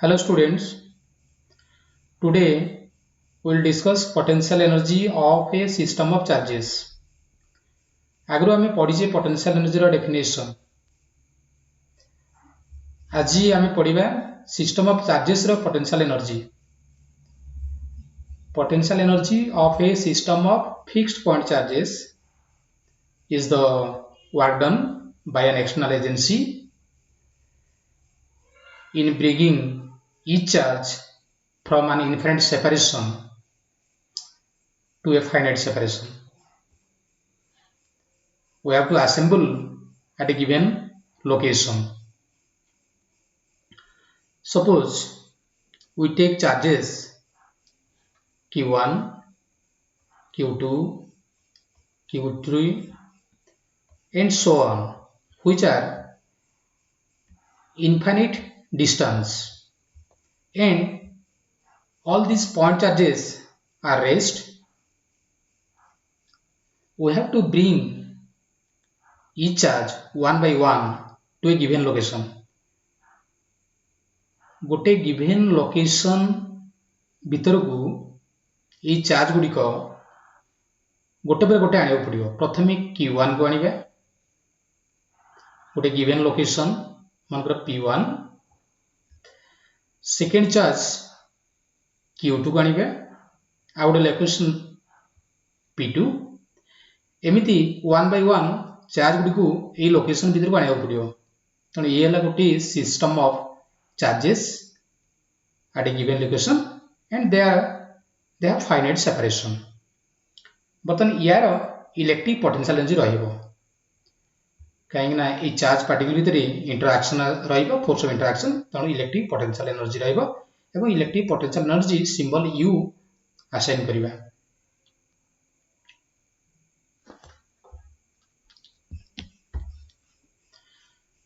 Hello students, today we will discuss potential energy of a system of charges. आगु आम पढ़ी potential energy definition. आज आम पढ़ा system of charges potential energy. Potential energy of a system of fixed point charges is the work done by an external agency in bringing each charge from an infinite separation to a finite separation. We have to assemble at a given location. Suppose we take charges Q1, Q2, Q3 and so on, which are infinite distance, and all these point charges are raised. We have to bring each charge one by one to a given location. गोटे given location भीतर को ये charge गुड़िक गोटे पर गोटे आने पड़ो. प्रथम Q1 को आने गोटे गिवन लोकेशन मानकर P1, सेकेंड चार्ज Q2 को आने आ गोटे लोकेशन P2. एमती one by one charge Gudi को ये लोकेशन भीतर को आने पड़ो. तेणु ये है गोटे system of charges at a given location and they have finite separation. बर्तमान यार इलेक्ट्रिक पोटेंशियल एनर्जी रहिबो कहीं ना ये चार्ज पार्टिकल भीतर इंटरैक्शन रहिबो, फोर्स ऑफ इंटरैक्शन. तेणु इलेक्ट्रिक पोटेंशियल एनर्जी रहिबो एवं electric potential energy symbol U assign करिबा.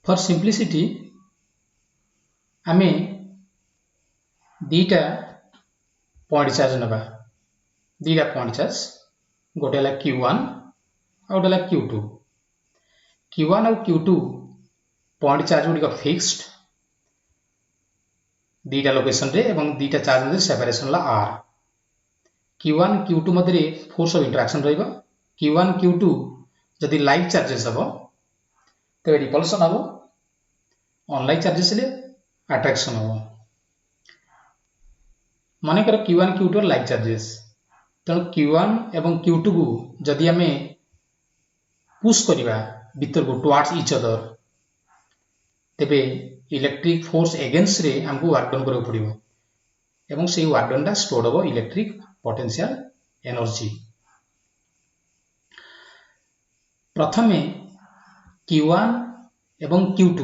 फॉर सिंपलिसिटी आमे दीटा पॉइंट चार्ज नबा. दीटा पॉइंट चार्ज गोटे है Q1 और गोटे है Q2. Q1 और Q2 पॉइंट चार्ज गुड़िक फिक्स्ड दीटा लोकेशन रे एवं दीटा चार्ज मध्य सेपरेशन R. Q1 Q2 मध्य फोर्स ऑफ इंटरैक्शन रहिबो. Q1 Q2 जदि लाइक चार्जेस हबो तबे रिपल्सन हबो, अनलाइक चार्जेस ले अट्रैक्शन हम. मानकर Q1 Q2 लाइक चार्जेस. तेणु Q1 एवं Q2 को जदि आम पुश करवा भीतर को टुवर्ड्स ईच अदर तेबे इलेक्ट्रिक फोर्स एगेंस्ट रे हमको वर्क डन करबो पड़िबो एवं से वर्क डन टा स्टोर हो इलेक्ट्रिक पोटेंशियल एनर्जी. प्रथमे Q1 एवं Q2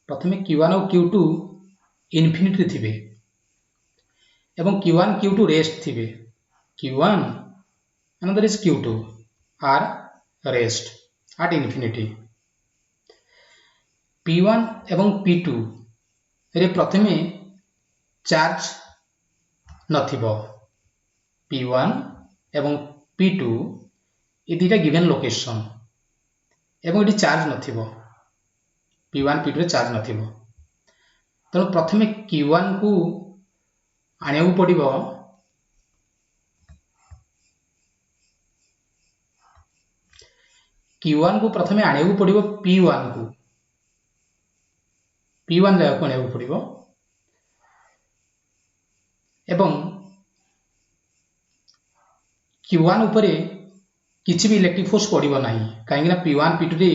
प्रथमे Q1 और Q2 इनफिनिटी थिबे एवं Q1 Q2 रेस्ट थिबे. Q1 another is Q2 are rest at infinity. P1 एवं P2 रे प्रथमे चार्ज नथिबो. P1 एवं P2 ये दीटा गिवन लोकेशन एवं एटी चार्ज नथिबो. P1 P2 रे चार्ज नथिबो. तेणु प्रथमे Q1 को आने पड़ो. Q1 को प्रथमे आने पड़ो P1 को P1 जगह को आने पड़ो एवं Q1 उपरे किसी भी इलेक्ट्रिक फोर्स पड़ो ना कहीं P1 P2 रे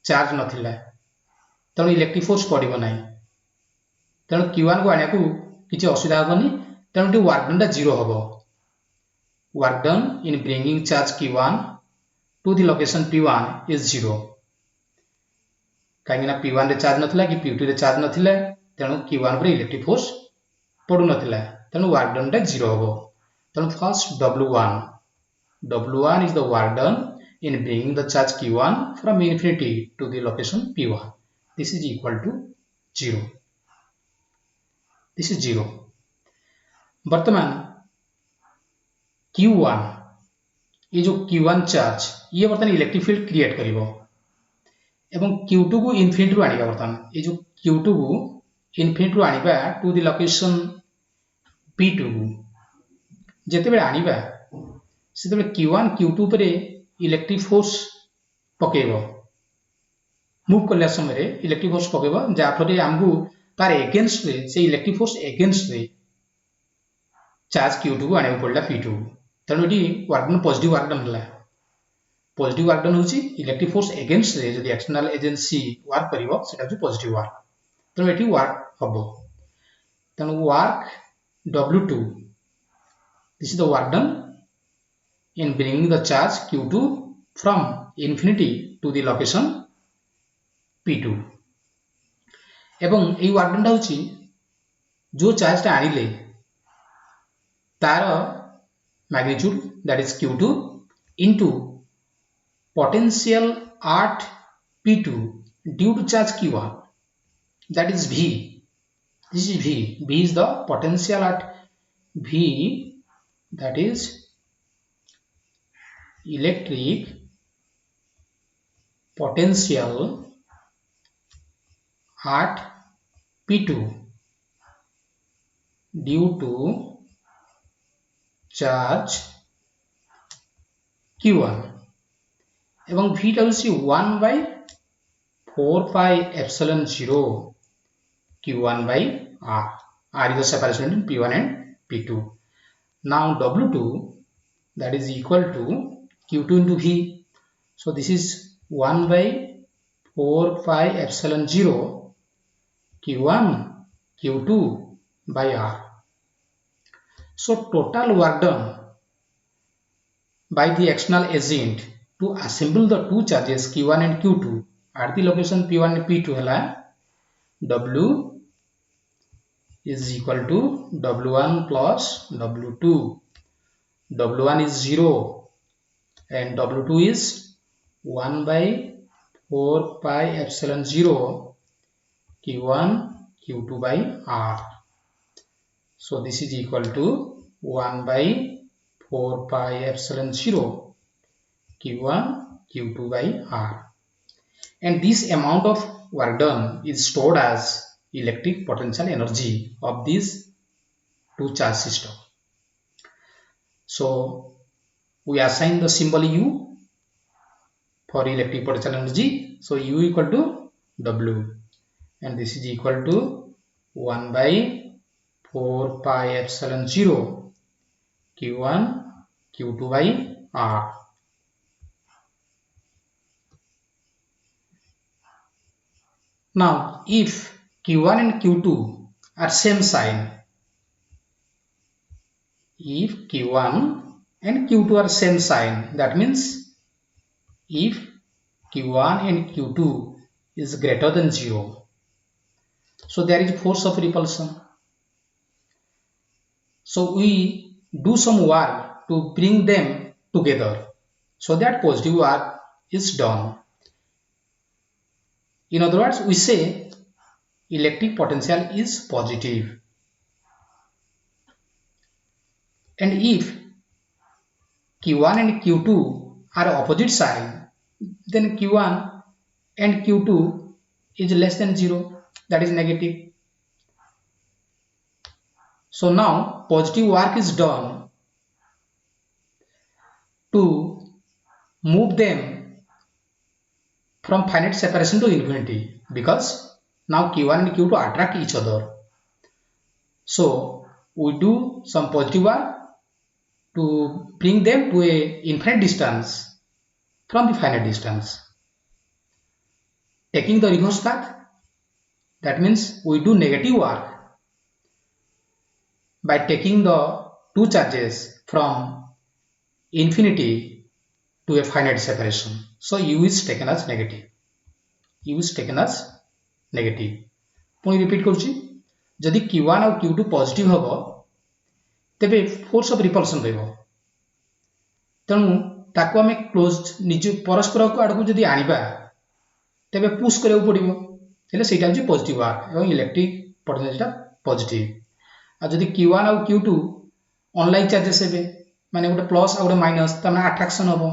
चार्ज नथिला. तेणु इलेक्ट्रिक फोर्स पड़ो ना. तेणु Q1 को आने को किसी असुविधा हेनी. तेणु वर्क डन टा जीरो हम. Work done in bringing charge Q1 to the location P1 is zero. कहीं P1 रे चार्ज नथिला कि P2 रे चार्ज नथिला. तेणु Q1 पर इलेक्ट्रिक फोर्स पड़ू नथिला. तेणु वर्क डन टा जीरो हम. तेणु first W1 is the work done in bringing the charge Q1 from infinity to the location P1. This is equal to 0. This is 0. वर्तमान Q1 ये जो Q1 चार्ज ये वर्तमान इलेक्ट्रिक फील्ड क्रिएट करिवो एवं Q2 को infinity आने वर्तमान ये जो Q2 को इनफिनिटी आनिबा टू द लोकेशन P2 जेतेबेले आनिबा सेतेबेले Q1 Q2 परे इलेक्ट्रिक फोर्स पकेबो मूव करला समय रे इलेक्ट्रिक फोर्स पकेबो जा फरे हमगु तार अगेंस्ट रे से इलेक्ट्रिक फोर्स अगेंस्ट रे चार्ज Q2 को आने पड़ला P2 तनो eighty work done positive work done हला पॉजिटिव वर्क डन होची इलेक्ट्रिक फोर्स अगेंस्ट रे जदी एक्सटर्नल एजेंसी वर्क करिवो सेटा जो पॉजिटिव वर्क तनो एटी वर्क हबो तनो work W2 this is the work done in bringing the charge Q2 from infinity to the location P2 एवं এই वर्क डन होची जो चार्ज टा आनिले तार magnitude that is Q2 into potential at P2 due to charge Q1 that is V. This is V. V is the potential at V, that is electric potential at P2 due to charge Q1 एवं V टा होची 1 by 4 pi epsilon 0 Q1 by R. R is the separation between P1 and P2. Now W2 that is equal to Q2 into V. So this is 1 by 4 pi epsilon 0 Q1 Q2 by R. So total work done by the external agent to assemble the two charges Q1 and Q2 at the location P1 and P2 hela W is equal to W1 plus W2. W1 is 0 and W2 is 1 by 4 pi epsilon 0 Q1 Q2 by R. So this is equal to 1 by 4 pi epsilon 0 Q1 Q2 by R. And this amount of work done is stored as electric potential energy of these two charge system. So we assign the symbol U for electric potential energy. So U equal to W and this is equal to 1 by 4 pi epsilon 0 Q1 Q2 by R. Now if Q1 and Q2 are same sign, if Q1 and Q2 are same sign, that means if Q1 and Q2 is greater than 0, so there is force of repulsion. So we do some work to bring them together so that positive work is done. In other words, we say electric potential is positive. And if Q1 and Q2 are opposite sign, then Q1 and Q2 is less than 0, that is negative. So now positive work is done to move them from finite separation to infinity, because now Q1 and Q2 attract each other. So we do some positive work to bring them to a infinite distance from the finite distance. Taking the reverse path, that means we do negative work by taking the two charges from infinity to a finite separation. So U is taken as negative. U is taken as negative. पुणी repeat करूची जदि Q1 और Q2 positive हबो तेबे force of repulsion रहइबो तेणु ताको आमे close निज परस्पर को आडको जदि आनिबा तेबे पुश करबो पड़िबो हेले सेटा जे पॉजिटिव वर्क एवं इलेक्ट्रिक पोटेंशियलटा पॉजिटिव आ जदि Q1 और Q2 अनलाइक चार्जेस हेबे माने गोटे प्लस आ गोटे माइनस तने अट्रैक्शन हबो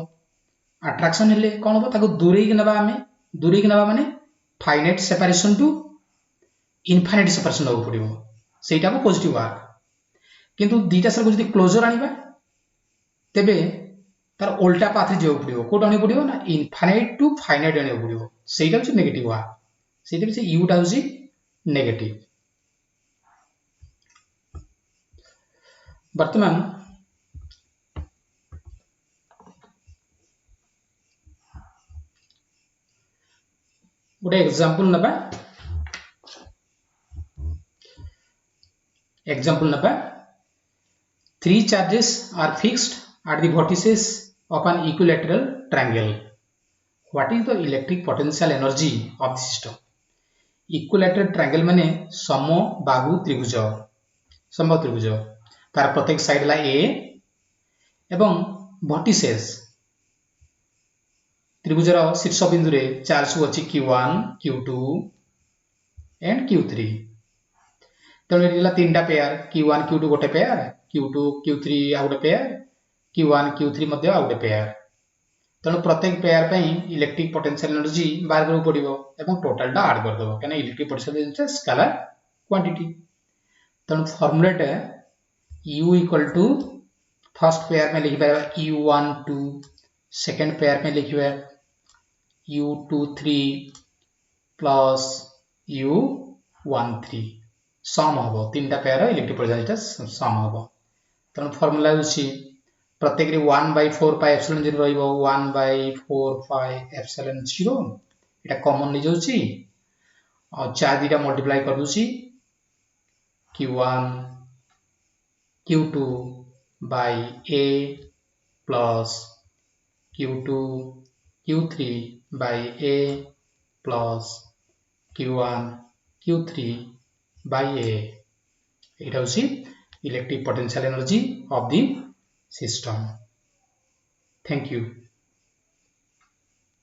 अट्रैक्शन हेले कोन हबो ताको दूरेई के नबा माने finite separation to infinite separation दବାକୁ ପଡ଼ିବ ସେଇଟା को पॉजिटिव वर्क किंतु दुईटा सेल को जदि क्लोजर आनिबा तेबे तार उल्टा पाथ रे जेउ पड़िबो कोड आनि पड़िबो ना इनफाइनाइट टू फाइनाइट आनि पड़िबो सेटा होची नेगेटिव वर्क सेटा से u टा होची नेगेटिव वर्तमान गोटे एग्जांपल नबा 3 charges are fixed at the vertices of an equilateral triangle. What is the electric potential energy of the system? Equilateral triangle माने समबाहु त्रिभुज तार प्रत्येक साइड ला A एवं vertices त्रिभुजर शीर्ष बिंदु रे चार्ज अछि Q1 Q2 एंड Q3 तेणु एला तीनटा पेयर Q1 Q2 गोटे पेयर Q2 Q3 आ गोटे पेयर Q1 Q3 मध्ये आ गोटे पेयर तेणु प्रत्येक पेयर पई इलेक्ट्रिक पोटेंशियल एनर्जी बाहर करू पड़िबो एवं टोटल टा ऐड कर देबो कने electric potential is scalar quantity तेणु फार्मूला टा U equal to first pair में लिखिबा U12 सेकंड पेयर में लिखिबा U23 प्लस U13 सम हबो तीनटा पेयर इलेक्ट्रिक पोटेंशियल सम हबो तेणु फार्मूला होची प्रत्येक रे 1/4 पाई एप्सिलॉन 0 रहइबो 1/4 पाई एप्सिलॉन 0 एटा कॉमन ले जाउची और 4 दिटा मल्टीप्लाई कर दूची Q1 Q2 by A plus Q2 Q3 by A plus Q1 Q3 by A एटा होची electric potential energy of the system. Thank you.